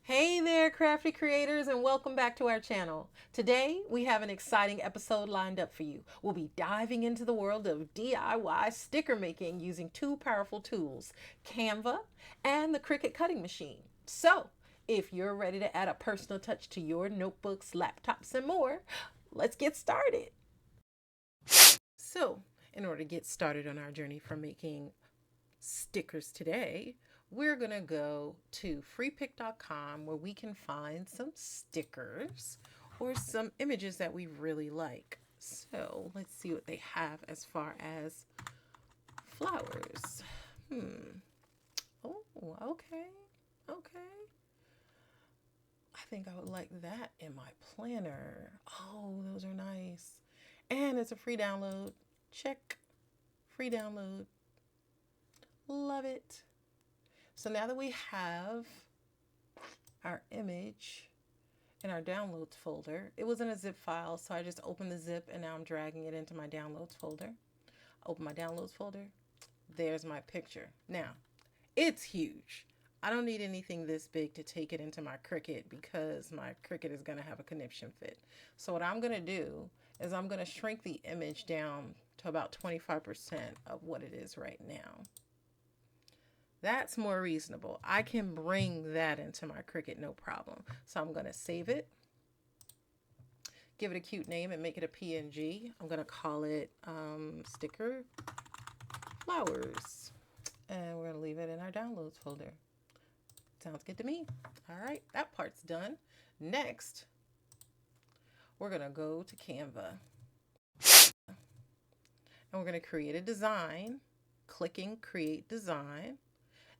Hey there, crafty creators, and welcome back to our channel. Today, we have an exciting episode lined up for you. We'll be diving into the world of DIY sticker making using two powerful tools, Canva and the Cricut cutting machine. So, if you're ready to add a personal touch to your notebooks, laptops, and more, let's get started. So, in order to get started on our journey for making stickers today, we're going to go to freepik.com where we can find some stickers or some images that we really like. So let's see what they have as far as flowers. Oh, okay. Okay. I think I would like that in my planner. Oh, those are nice. And it's a free download. Check. Free download. Love it. So now that we have our image in our downloads folder, it was in a zip file, so I just opened the zip and now I'm dragging it into my downloads folder. Open my downloads folder. There's my picture. Now, it's huge. I don't need anything this big to take it into my Cricut because my Cricut is going to have a conniption fit. So what I'm going to do is I'm going to shrink the image down to about 25% of what it is right now. That's more reasonable. I can bring that into my Cricut, no problem. So I'm going to save it, give it a cute name, and make it a PNG. I'm going to call it sticker flowers. And we're going to leave it in our downloads folder. Sounds good to me. All right, that part's done. Next, we're going to go to Canva. And we're going to create a design, clicking Create Design.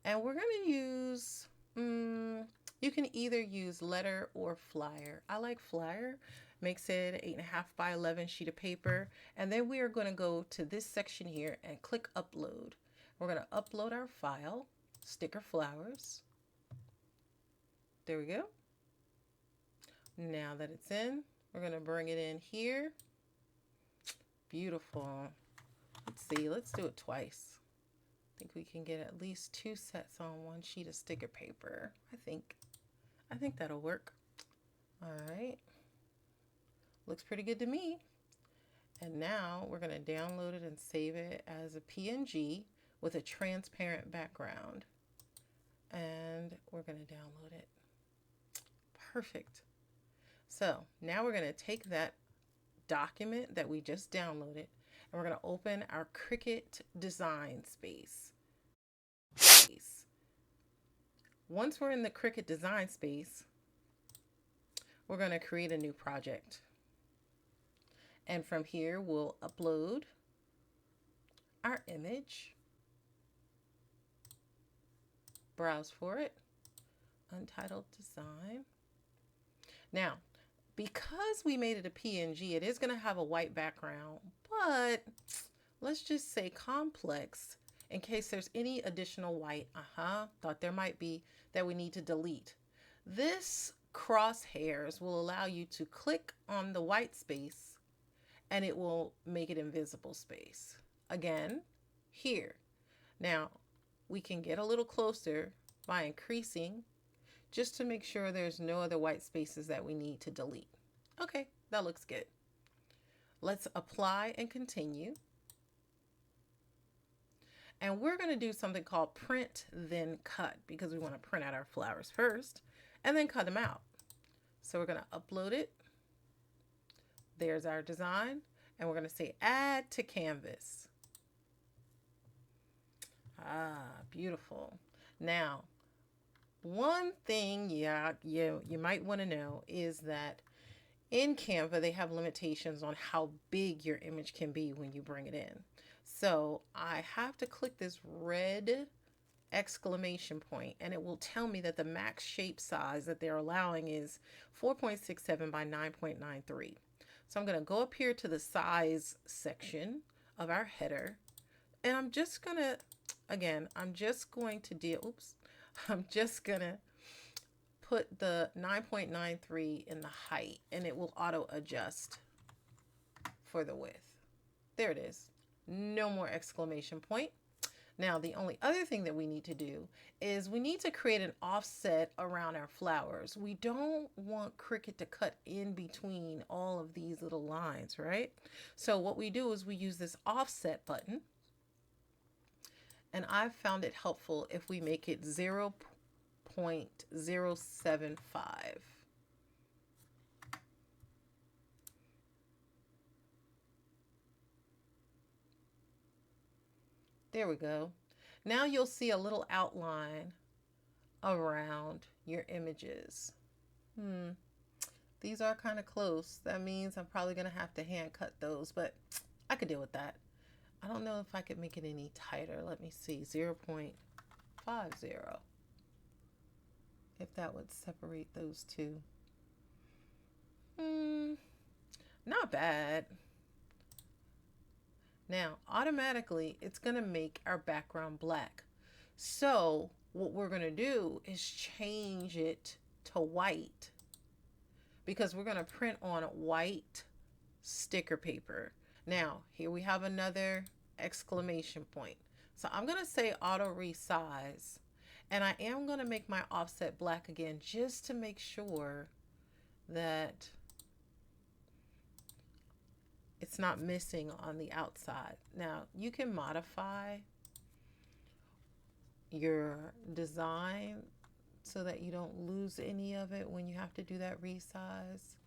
And we're going to use, you can either use letter or flyer. I like flyer. Makes it an 8.5 by 11 sheet of paper. And then we are going to go to this section here and click upload. We're going to upload our file, sticker flowers. There we go. Now that it's in, we're going to bring it in here. Beautiful. Let's see, let's do it twice. I think we can get at least 2 sets on one sheet of sticker paper. I think that'll work. All right. Looks pretty good to me. And now we're going to download it and save it as a PNG with a transparent background. And we're going to download it. Perfect. So now we're going to take that document that we just downloaded and we're going to open our Cricut design space. Once we're in the Cricut design space, we're going to create a new project. And from here, we'll upload our image, browse for it, untitled design. Now, because we made it a PNG, it is going to have a white background, but let's just say complex in case there's any additional white. Thought there might be that we need to delete. This crosshairs will allow you to click on the white space and it will make it invisible space. Again, here. Now, we can get a little closer by increasing just to make sure there's no other white spaces that we need to delete. Okay, that looks good. Let's apply and continue. And we're going to do something called print then cut because we want to print out our flowers first and then cut them out. So we're going to upload it. There's our design. And we're going to say add to canvas. Beautiful. Now, one thing you might want to know is that in Canva, they have limitations on how big your image can be when you bring it in. So I have to click this red exclamation point and it will tell me that the max shape size that they're allowing is 4.67 by 9.93. So I'm going to go up here to the size section of our header and I'm just going to put the 9.93 in the height and it will auto adjust for the width. There it is. No more exclamation point. Now, the only other thing that we need to do is we need to create an offset around our flowers. We don't want Cricut to cut in between all of these little lines, right? So what we do is we use this offset button, and I've found it helpful if we make it 0.075. There we go. Now you'll see a little outline around your images. These are kind of close. That means I'm probably going to have to hand cut those, but I could deal with that. I don't know if I could make it any tighter. Let me see, 0.50. If that would separate those two. Not bad. Now, automatically, it's going to make our background black. So what we're going to do is change it to white, because we're going to print on white sticker paper. Now, here we have another exclamation point. So I'm going to say auto resize, and I am going to make my offset black again, just to make sure that it's not missing on the outside. Now, you can modify your design so that you don't lose any of it when you have to do that resize.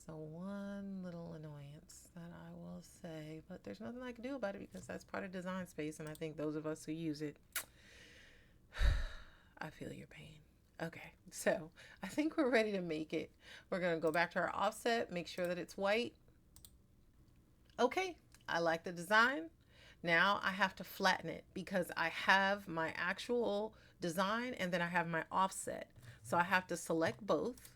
So one little annoyance that I will say, but there's nothing I can do about it because that's part of Design Space, and I think those of us who use it, I feel your pain. Okay, so I think we're ready to make it. We're going to go back to our offset, make sure that it's white. Okay, I like the design. Now I have to flatten it because I have my actual design and then I have my offset. So I have to select both.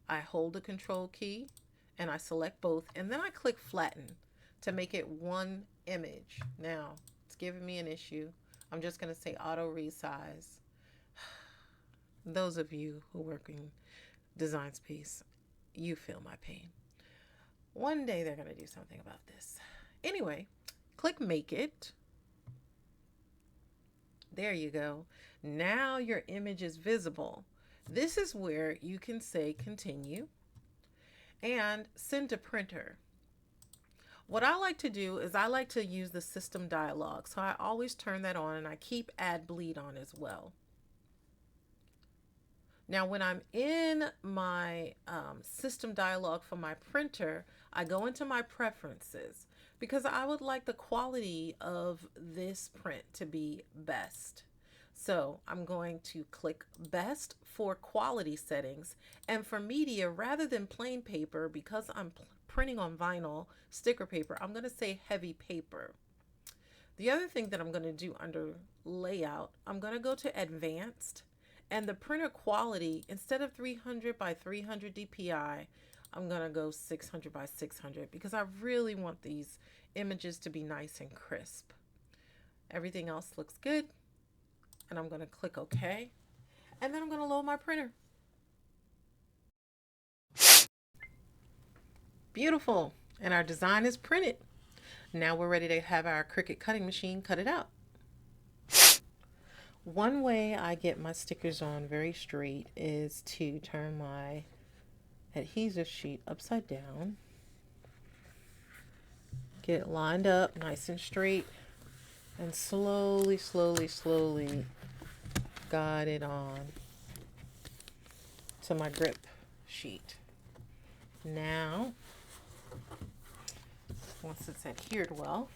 I hold the control key and I select both, and then I click flatten to make it one image. Now it's giving me an issue. I'm just going to say auto resize. Those of you who work in Design Space, you feel my pain. One day they're going to do something about this. Anyway, click make it. There you go. Now your image is visible. This is where you can say continue and send to printer. What I like to do is I like to use the system dialog. So I always turn that on, and I keep add bleed on as well. Now, when I'm in my system dialog for my printer, I go into my preferences because I would like the quality of this print to be best. So I'm going to click best for quality settings, and for media, rather than plain paper, because I'm printing on vinyl sticker paper, I'm going to say heavy paper. The other thing that I'm going to do under layout, I'm going to go to advanced. And the printer quality, instead of 300 by 300 DPI, I'm going to go 600 by 600 because I really want these images to be nice and crisp. Everything else looks good. And I'm going to click OK. And then I'm going to load my printer. Beautiful. And our design is printed. Now we're ready to have our Cricut cutting machine cut it out. One way I get my stickers on very straight is to turn my adhesive sheet upside down, get it lined up nice and straight, and slowly guide it on to my grip sheet. Now, once it's adhered well,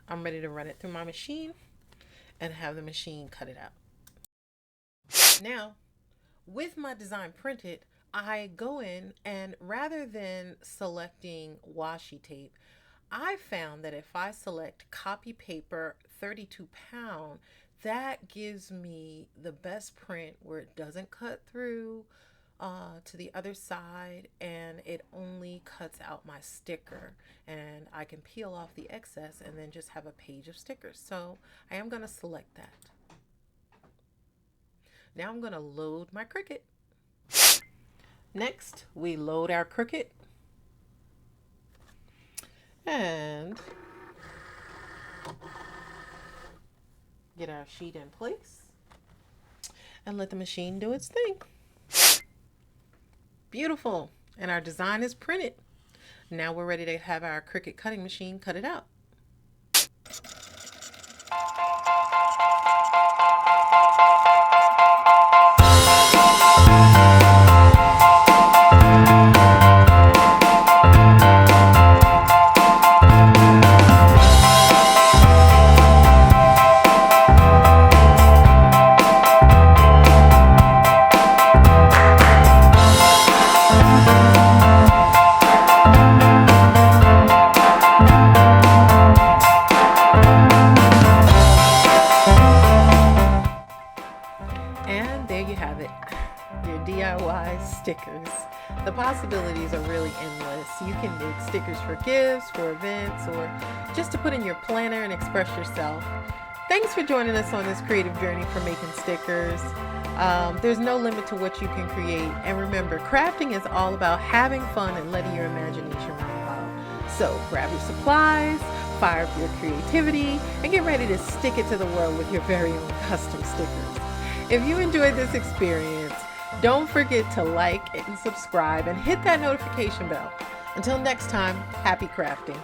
I'm ready to run it through my machine and have the machine cut it out. Now, with my design printed, I go in, and rather than selecting washi tape, I found that if I select copy paper 32 pound, that gives me the best print where it doesn't cut through to the other side, and it only cuts out my sticker, and I can peel off the excess and then just have a page of stickers. So I am going to select that. Now I'm going to load my Cricut. Next, we load our Cricut, and Get our sheet in place and let the machine do its thing. Beautiful. And our design is printed. Now we're ready to have our Cricut cutting machine cut it out. And there you have it, your DIY stickers. The possibilities are really endless. You can make stickers for gifts, for events, or just to put in your planner and express yourself. Thanks for joining us on this creative journey for making stickers. There's no limit to what you can create. And remember, crafting is all about having fun and letting your imagination run wild. So grab your supplies, fire up your creativity, and get ready to stick it to the world with your very own custom stickers. If you enjoyed this experience, don't forget to like and subscribe and hit that notification bell. Until next time, happy crafting.